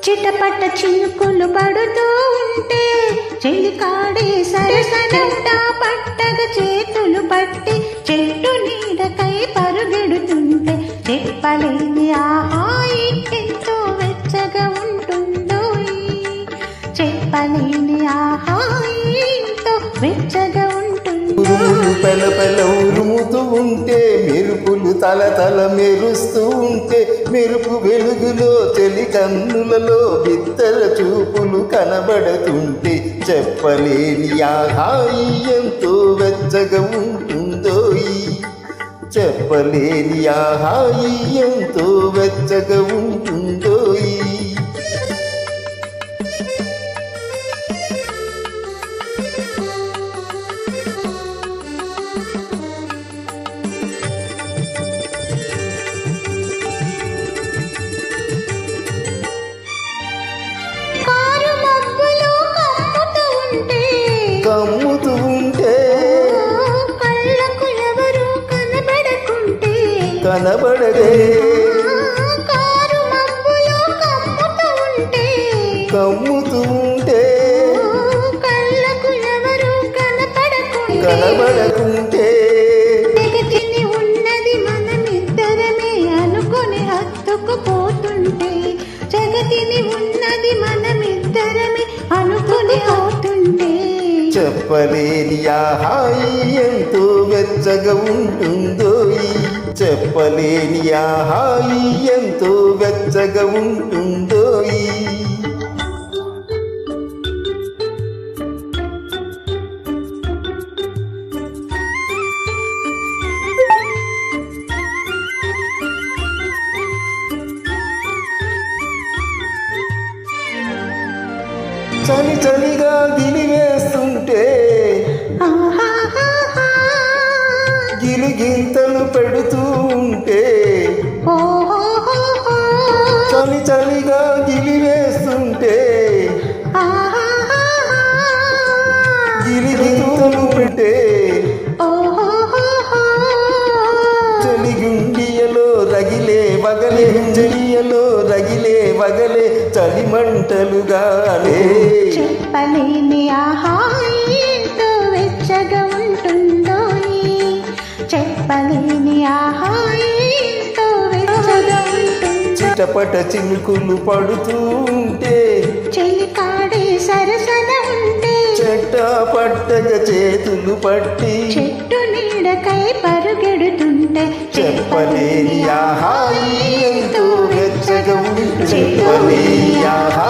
చిటపట చినుకులు పడుతూ ఉంటే చెలికాడే సరసనంట పట్టగ చేతులు పట్టి చెట్టు నీడకై పరుగెడుతుంటే చెప్పలేని ఆహాయి ఎంతో వెచ్చగా ఉంటుందో చెప్పలేని ఆహాయి ఎంతో వెచ్చగా ఉంటుందో పెల ఉరుముతూ ఉంటే మెరుపులు తల తల మెరుస్తూ ఉంటే మెరుపు వెలుగులో చెలి కన్నులలో బిత్తర చూపులు కనబడుతుంటే చెప్పలేని ఆహాయి ఎంతో వెచ్చగా ఉంటుందో చెప్పలేని ఆహాయి ఎంతో వెచ్చగా ఉంటుందో కమ్ముతూ ఉంటే కళ్ళకు ఎవరు కనబడకుంటే కనబడదే కారు మబ్బులో కమ్ముతూ ఉంటే కళ్ళకు ఎవరు కనబడకుంటే జగతిని ఉన్నది మనమిద్దరమే అనుకుని హత్తుకుపోతుంటే జగతిని ఉన్నది మనమిద్దరమే అనుకుని పోతుంటే చెప్పలేని ఆహాయి ఎంతో వెచ్చగా ఉంటుందో చెప్పలేని ఆహాయి ఎంతో వెచ్చగా ఉంటుందో చలి చలిగా గిలివేస్తుంటే గిలిగింతలు పెడుతూ ఉంటే చలి చలిగా గిలివేస్తుంటే గిలిగింతలు పెట్టే చలిగుండియలో రగిలే వగలే చెలియలో రగిలే వగలే చలిమంటలుగానే చెప్పలేని ఆహాయి ఎంతో వెచ్చగా ఉంటుందో చెప్పలేని ఆహాయి ఎంతో వెచ్చగా ఉంటుందో చిటపట చినుకులు పడుతూ ఉంటే చెలికాడే సరసన ఉంటే చెట్ట పట్టగ చేతులు పట్టి చెట్టు నీడకై పరుగెడుతుంటే చెప్పలేని ఆహాయి ఎంతో వెచ్చగా ఉంటుందో చెప్పలేని ఆహాయి